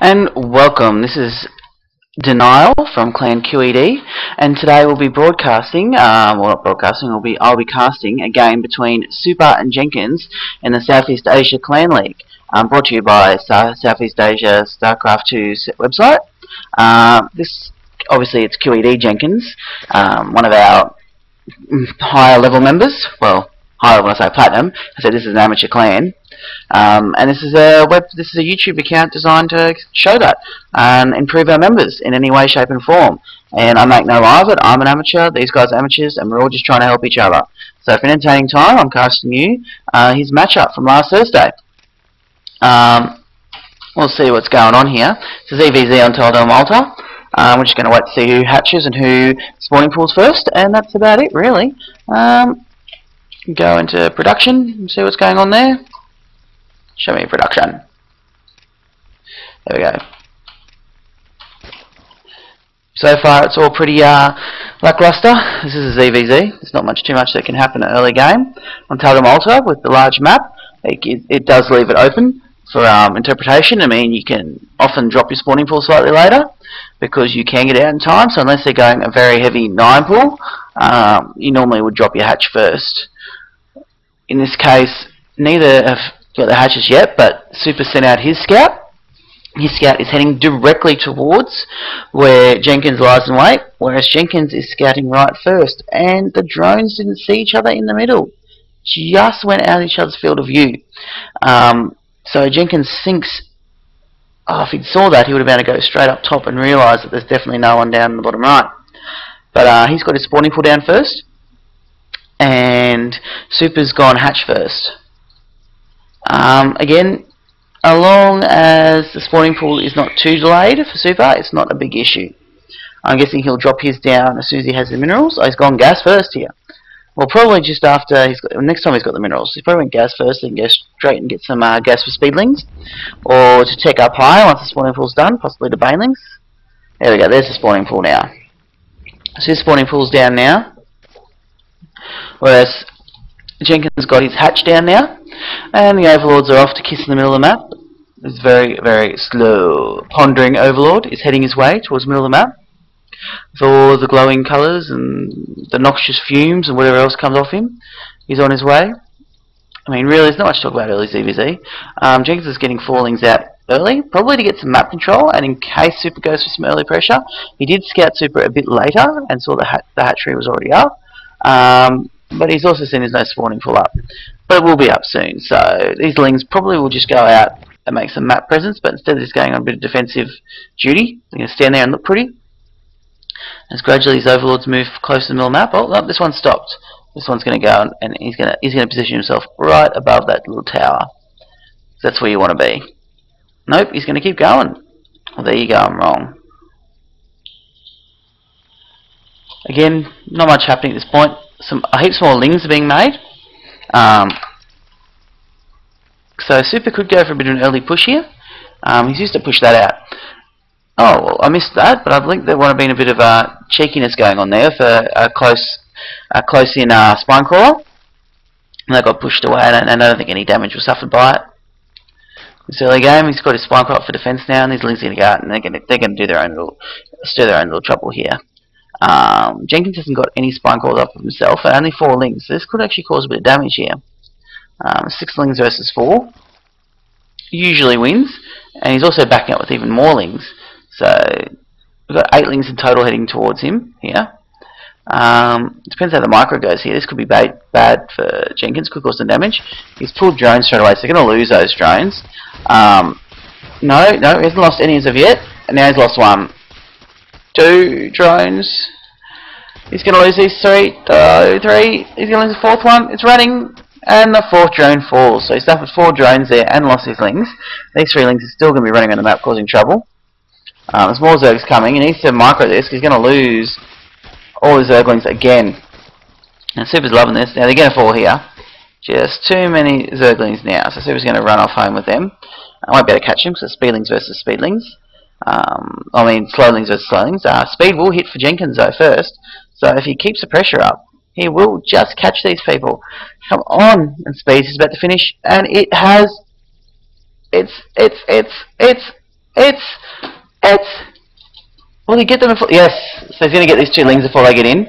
And welcome. This is Denial from Clan QED, and today we'll be broadcasting, I'll be casting a game between suipr and Jenkins in the Southeast Asia Clan League, brought to you by Southeast Asia Sc2Sea website. This, obviously, it's QEDJenkins, one of our higher level members. Well, higher level when I say platinum. I said this is an amateur clan. And this is a YouTube account designed to show that and improve our members in any way, shape and form. And I make no lie of it, I'm an amateur, these guys are amateurs, and we're all just trying to help each other. So for an entertaining time, I'm casting you his matchup from last Thursday. We'll see what's going on here. This is EVZ on Teldo Malta. We're just going to wait to see who hatches and who spawning pools first, and that's about it really. Go into production and see what's going on there. Show me production. There we go. So far it's all pretty lackluster. This is a ZVZ. There's not too much that can happen in an early game. On Teldo Malta with the large map, it does leave it open for interpretation. I mean, you can often drop your spawning pool slightly later because you can get out in time. So unless they're going a very heavy 9 pool, you normally would drop your hatch first. In this case, neither have got the hatches yet, but suipr sent out his scout. His scout is heading directly towards where Jenkins lies in wait, whereas Jenkins is scouting right first, and the drones didn't see each other in the middle, just went out of each other's field of view. So Jenkins thinks, if he'd saw that, he would have been able to go straight up top and realise that there's definitely no one down in the bottom right. But he's got his spawning pool down first, and suipr's gone hatch first. Again, as long as the spawning pool is not too delayed for suipr, it's not a big issue. I'm guessing he'll drop his down as soon as he has the minerals. Oh, he's gone gas first here. Well, probably just after next time he's got the minerals. He probably went gas first, then go straight and get some gas for speedlings, or to tech up high once the spawning pool's done, possibly to banelings. There we go. There's the spawning pool now. So his spawning pool's down now, whereas Jenkins got his hatch down now. And the overlords are off to kiss in the middle of the map. It's very, very slow. Pondering overlord is heading his way towards the middle of the map, with all the glowing colours and the noxious fumes and whatever else comes off him. He's on his way. I mean, really, there's not much to talk about early ZVZ. Jenkins is getting fallings out early, probably to get some map control, and in case suipr goes for some early pressure. He did scout suipr a bit later and saw the hatchery was already up. But he's also seen there's no spawning pool up. But it will be up soon, so these lings probably will just go out and make some map presence, but instead of just going on a bit of defensive duty, they're going to stand there and look pretty. As gradually these overlords move close to the middle map. Oh, no, this one stopped. This one's going to go and he's going to position himself right above that little tower. So that's where you want to be. Nope, he's going to keep going. Well, there you go, I'm wrong. Again, not much happening at this point. Heaps more lings are being made. So suipr could go for a bit of an early push here. He's used to push that out. Oh, well, I missed that, but I think there would have been a bit of cheekiness going on there for a close-in spine crawler. And that got pushed away, and I don't think any damage was suffered by it. This early game, he's got his spine crawler for defense now, and these lings are going to go out, and they're going to do their own little trouble here. Jenkins hasn't got any spine crawlers up of himself, and only 4 lings, so this could actually cause a bit of damage here. 6 lings versus 4 usually wins, and he's also backing up with even more lings, so we've got 8 lings in total heading towards him here. Depends how the micro goes here. This could be bad for Jenkins, could cause some damage. He's pulled drones straight away, so they're going to lose those drones. No, he hasn't lost any as of yet, and now he's lost 1. 2 drones. He's going to lose these 3. 3. He's going to lose the 4th one. It's running, and the 4th drone falls. So he suffered 4 drones there and lost his lings. These 3 lings are still going to be running on the map, causing trouble. There's more zergs coming. He needs to micro this. He's going to lose all his zerglings again. And suipr's loving this. Now they're going to fall here. Just too many zerglings now. So suipr's going to run off home with them. I won't be able to catch him because it's speedlings versus speedlings. Slowlings versus slowlings. Speed will hit for Jenkins though first, so if he keeps the pressure up, he will just catch these people. Come on, and Speed is about to finish, and it has. It's It's will he get them? Yes. So he's going to get these two lings before they get in.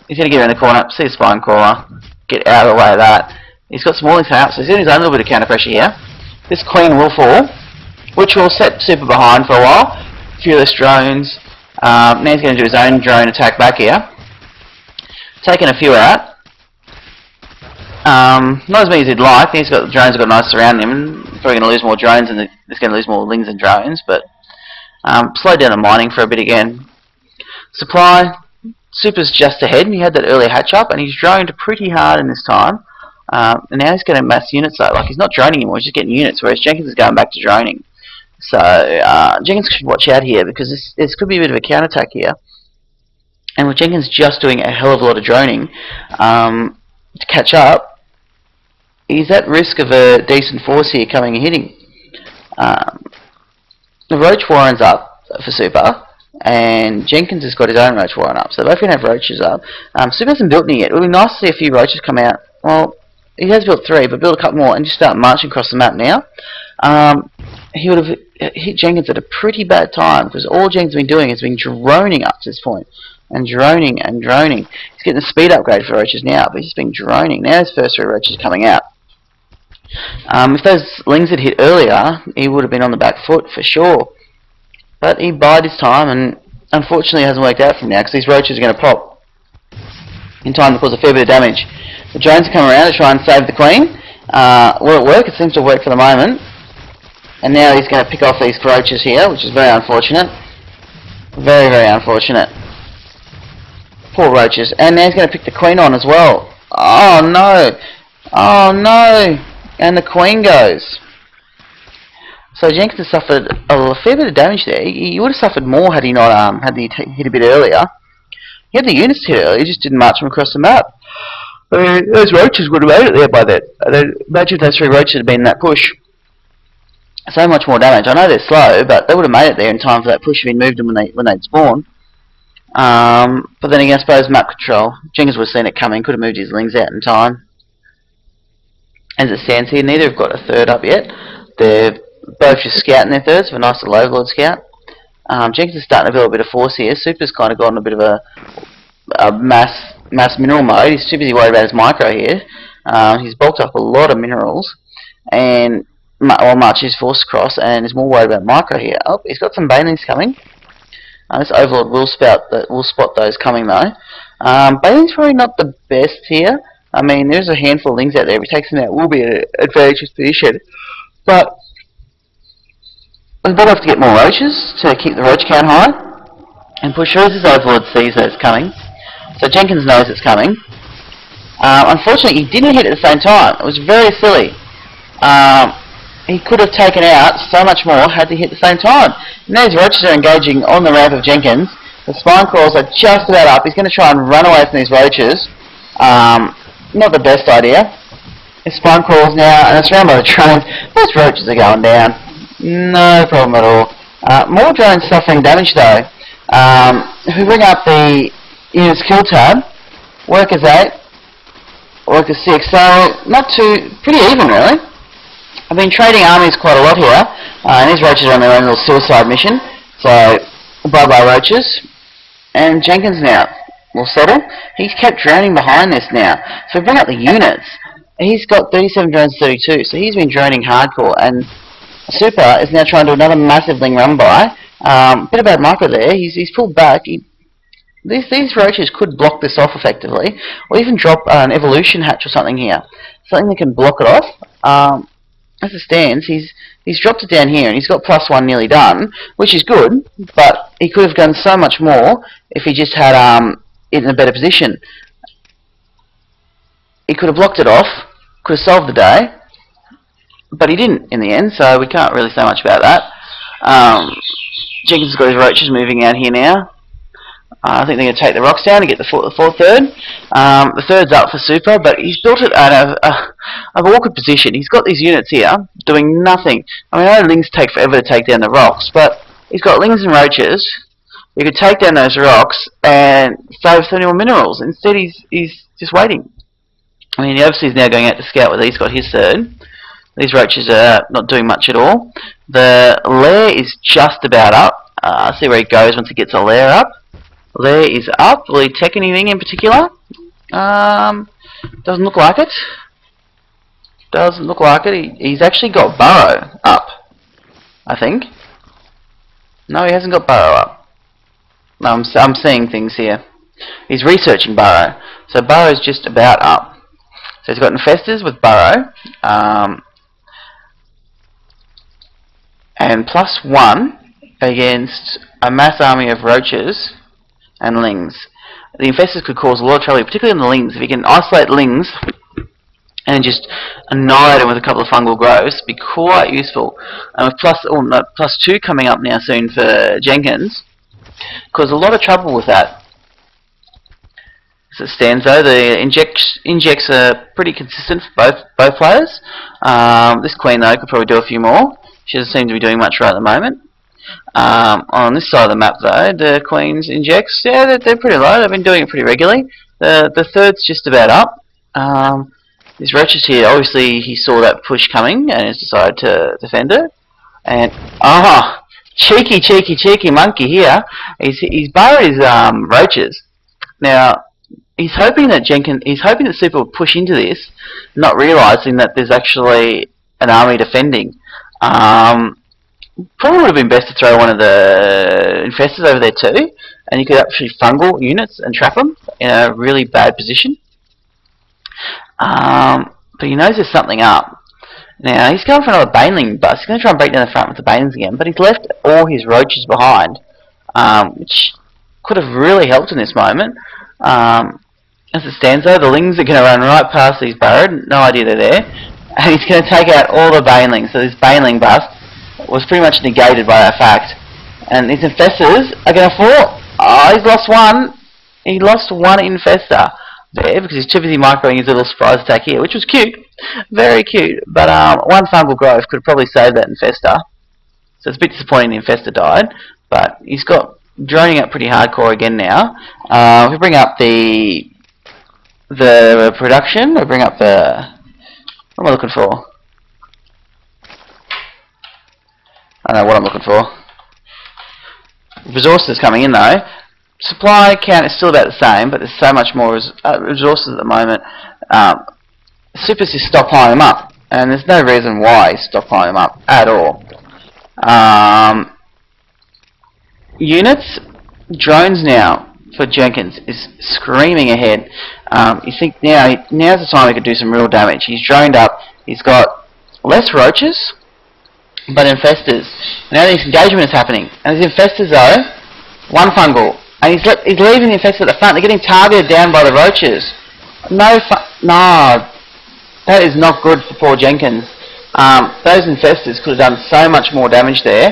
He's going to get around the corner, see the spine crawler, get out of the way of that. He's got some more lings coming out, so he's doing his own little bit of counter pressure here. This queen will fall, which will set Super behind for a while. A few less drones. Now he's going to do his own drone attack back here. Taking a few out. Not as many as he'd like. He's got the drones have got nice around him. Probably going to lose more drones and he's going to lose more lings and drones. But slow down the mining for a bit again. Supply. Super's just ahead. He had that earlier hatch up and he's droned pretty hard in this time. And now he's getting mass units though. Like he's not droning anymore. He's just getting units. Whereas Jenkins is going back to droning. So Jenkins should watch out here because this could be a bit of a counterattack here. And with Jenkins just doing a hell of a lot of droning to catch up, he's at risk of a decent force here coming and hitting. The Roach Warren's up for Super, and Jenkins has got his own Roach Warren up. So they're both going to have Roaches up. Super hasn't built any yet. It would be nice to see a few Roaches come out. Well, he has built 3, but build a couple more and just start marching across the map now. He would have hit Jenkins at a pretty bad time because all Jenkins has been doing is been droning up to this point. And droning and droning. He's getting a speed upgrade for Roaches now, but he's been droning. Now his first 3 Roaches coming out. If those lings had hit earlier, he would have been on the back foot for sure. But he bided his time, and unfortunately it hasn't worked out for him now, because these Roaches are going to pop in time to cause a fair bit of damage. The drones come around to try and save the queen. Will it work? It seems to work for the moment. And now he's going to pick off these Roaches here, which is very unfortunate. Very, very unfortunate. Poor Roaches. And now he's going to pick the queen on as well. Oh no! Oh no! And the queen goes. So Jenkins has suffered a fair bit of damage there. He would have suffered more had he not had he hit a bit earlier. He had the units hit earlier, he just didn't march them across the map. Those Roaches would have made it there by then. Imagine if those 3 Roaches had been in that push. So much more damage. I know they're slow, but they would have made it there in time for that push if he'd moved them when they'd spawned. But then again, I suppose map control. Jenkins would have seen it coming, could have moved his lings out in time. As it stands here, neither have got a 3rd up yet. They're both just scouting their 3rds for a nice little overlord scout. Jenkins is starting to build a bit of force here. Super's kind of got in a bit of a mass mineral mode. He's too busy worried about his micro here. He's bulked up a lot of minerals and marched his force across and is more worried about micro here. Oh, he's got some banelings coming. This overlord will spot those coming though. Baneling's probably not the best here. I mean, there's a handful of lings out there. If he takes them out, will be an advantageous position. But we'll have to get more Roaches to keep the Roach count high. And push through as his overlord sees that it's coming. So Jenkins knows it's coming. Unfortunately, he didn't hit at the same time. It was very silly. He could have taken out so much more had he hit at the same time. Now his Roaches are engaging on the ramp of Jenkins. The spine crawls are just about up. He's going to try and run away from these Roaches. Not the best idea. His spine crawls now, and it's around by the drones. Those Roaches are going down. No problem at all. More drones suffering damage though. If we bring up the units kill tab, workers 8, workers 6, so pretty even really. I've been trading armies quite a lot here, and these Roaches are on their own little suicide mission, so bye bye Roaches. And Jenkins now will settle. He's kept drowning behind this now. So we bring up the units. He's got 37 drones, 32, so he's been droning hardcore, and Super is now trying to do another massive ling run by. Bit of bad micro there. He's pulled back. These Roaches could block this off effectively, or even drop an evolution hatch or something here, something that can block it off. As it stands, he's dropped it down here, and he's got +1 nearly done, which is good. But he could have done so much more if he just had it in a better position. He could have blocked it off, could have solved the day. But he didn't in the end, so we can't really say much about that. Jenkins has got his Roaches moving out here now. I think they're going to take the rocks down to get the 4th third. The 3rd's up for Super, but he's built it out of an awkward position. He's got these units here doing nothing. I mean, I know lings take forever to take down the rocks, but he's got lings and Roaches. You could take down those rocks and save 30 more minerals. Instead, he's just waiting. I mean, obviously he's now going out to scout whether he's got his 3rd. These Roaches are not doing much at all. The lair is just about up. See where he goes once he gets a lair up. Lair is up. Will he tech anything in particular? Doesn't look like it. Doesn't look like it. He's actually got burrow up, I think. No, he hasn't got burrow up. No, I'm seeing things here. He's researching burrow. So burrow's just about up. So he's got infestors with burrow. And +1 against a mass army of roaches and lings. The infestors could cause a lot of trouble, particularly in the lings. If you can isolate lings and just annihilate them with a couple of fungal growths, it'd be quite useful. And with +2 coming up now soon for Jenkins, cause a lot of trouble with that. As it stands though, the injects are pretty consistent for both players. This queen though could probably do a few more. She doesn't seem to be doing much right at the moment. On this side of the map though, the queen's injects, yeah, they're pretty low. They've been doing it pretty regularly. The third's just about up. These roaches here, obviously he saw that push coming and has decided to defend it. And cheeky monkey here. He's burrowed his roaches. Now he's hoping that suipr will push into this, not realising that there's actually an army defending. Probably would have been best to throw one of the infestors over there too, and you could actually fungal units and trap them in a really bad position. But he knows there's something up. Now he's going for another baneling bust. He's going to try and break down the front with the banelings again, but he's left all his roaches behind, which could have really helped in this moment. As it stands though, the lings are going to run right past these burrowed, no idea they're there, and he's going to take out all the banelings. So this baneling bust was pretty much negated by that fact. And these infestors are going to fall. Oh, he's lost one. He lost one infestor there because he's too busy microing his little surprise attack here, which was cute, very cute. But one fungal growth could probably save that infestor. So it's a bit disappointing the infestor died, but he's got droning up pretty hardcore again now. If we bring up the production, we bring up the, what am I looking for? I don't know what I'm looking for. Resources coming in though. Supply count is still about the same, but there's so much more resources at the moment. suipr is stockpiling them up, and there's no reason why he's stockpiling them up at all. Units, drones now for Jenkins is screaming ahead. You think now's the time he could do some real damage. He's droned up. He's got less roaches, but infestors. Now this engagement is happening, and these infestors though, one fungal, and he's leaving the infestors at the front. They're getting targeted down by the roaches. No, that is not good for poor Jenkins. Those infestors could have done so much more damage there.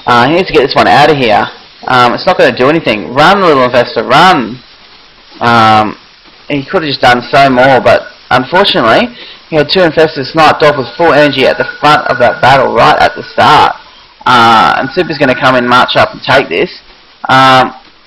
He needs to get this one out of here. It's not going to do anything. Run, little infestor, run. He could have just done so more, but unfortunately, he had two infestors sniped off with full energy at the front of that battle right at the start. And suipr's going to come in, march up and take this.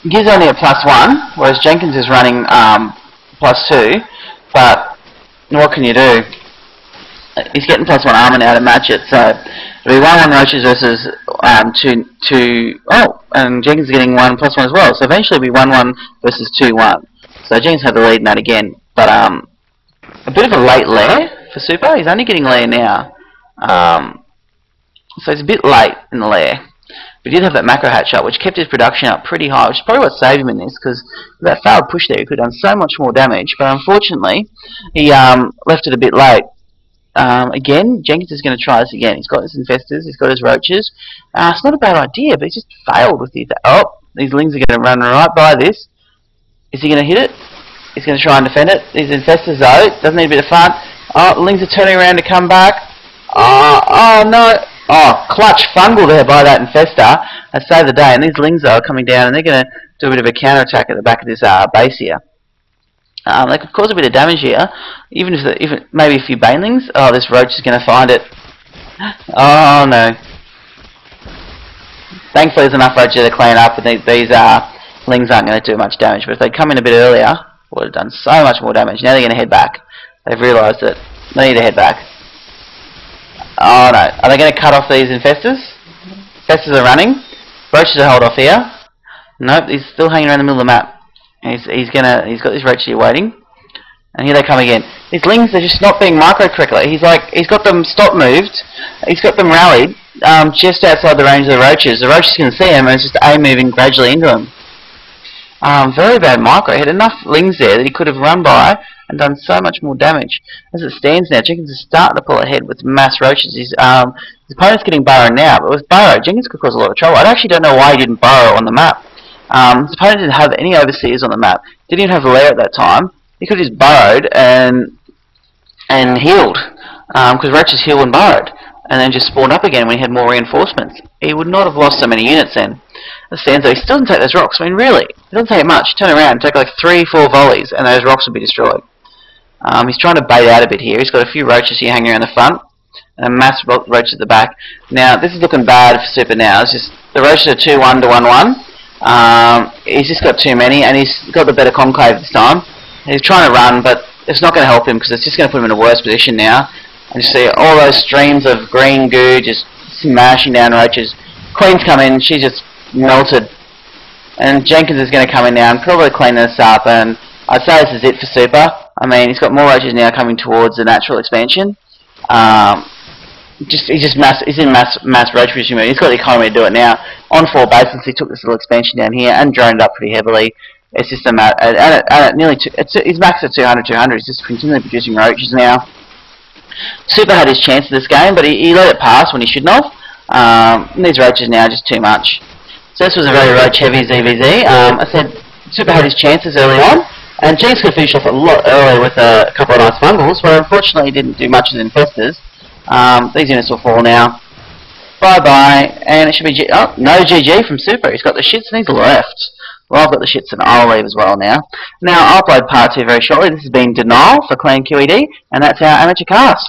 Gives only a +1, whereas Jenkins is running +2. But what can you do? He's getting +1 armor now to match it, so it'll be 1-1 roaches versus 2. Oh, and Jenkins is getting 1 +1 as well. So eventually it'll be 1-1 versus 2-1. So Jenkins had the lead in that again, but a bit of a late lair for suipr. He's only getting lair now, so he's a bit late in the lair. But he did have that macro hatch up, which kept his production up pretty high, which is probably what saved him in this, because with that failed push there, he could have done so much more damage. But unfortunately, he left it a bit late. Again, Jenkins is going to try this again. He's got his infestors, he's got his roaches. It's not a bad idea, but he's just failed with these. Oh, these lings are going to run right by this. Is he going to hit it? He's going to try and defend it. These infestors though, doesn't need a bit of fun. Oh, the lings are turning around to come back. Oh no. Oh, clutch fungal there by that infestor. That saved the day. And these lings are coming down, and they're going to do a bit of a counter attack at the back of this base here. They could cause a bit of damage here, even if maybe a few banelings. Oh, this roach is going to find it. Oh no. Thankfully, there's enough roaches to clean up, and these lings aren't going to do much damage. But if they'd come in a bit earlier, would have done so much more damage. Now they're going to head back. They've realised that they need to head back. Oh no, are they going to cut off these infestors? Infestors are running. Roaches are held off here. Nope, he's still hanging around the middle of the map. He's got these roaches here waiting. And here they come again. These lings are just not being microed correctly. He's got them stop moved. He's got them rallied just outside the range of the roaches. The roaches can see him and it's just A moving gradually into him. Very bad micro. He had enough lings there that he could have run by and done so much more damage. As it stands now, Jenkins is starting to pull ahead with mass roaches. His opponent's getting burrowed now, but with burrow, Jenkins could cause a lot of trouble. I actually don't know why he didn't burrow on the map. His opponent didn't have any overseers on the map. Didn't even have a layer at that time. He could have just burrowed and healed, because roaches heal and burrowed, and then just spawned up again when he had more reinforcements. He would not have lost so many units then. As stands though, he still doesn't take those rocks. I mean, really, it doesn't take much. Turn around, take like 3-4 volleys, and those rocks will be destroyed. He's trying to bait out a bit here. He's got a few roaches here hanging around the front, and a mass roach at the back. Now, this is looking bad for Super now. It's just the roaches are 2-1 to 1-1. He's just got too many, and he's got the better conclave this time. He's trying to run, but it's not going to help him because it's just going to put him in a worse position now. And you see all those streams of green goo just smashing down roaches. Queen's come in, she's just melted. And Jenkins is going to come in now and probably clean this up. And I'd say this is it for Super. I mean, he's got more roaches now coming towards the natural expansion. He's in mass roach position. He's got the economy to do it now. On 4 bases, he took this little expansion down here and droned up pretty heavily. It's just he's maxed at 200. He's just continually producing roaches now. Super had his chance of this game, but he let it pass when he shouldn't have. These roaches now are just too much. So this was a very roach heavy ZVZ. I said Super had his chances early on, and Jenkins could finish off a lot earlier with a couple of nice fumbles, but unfortunately he didn't do much with infestors. These units will fall now. Bye bye, and it should be no GG from Super. He's got the shits and he's left. Well, I've got the shits and I'll leave as well now. Now, I'll upload part 2 very shortly. This has been Denial for Clan QED, and that's our amateur cast.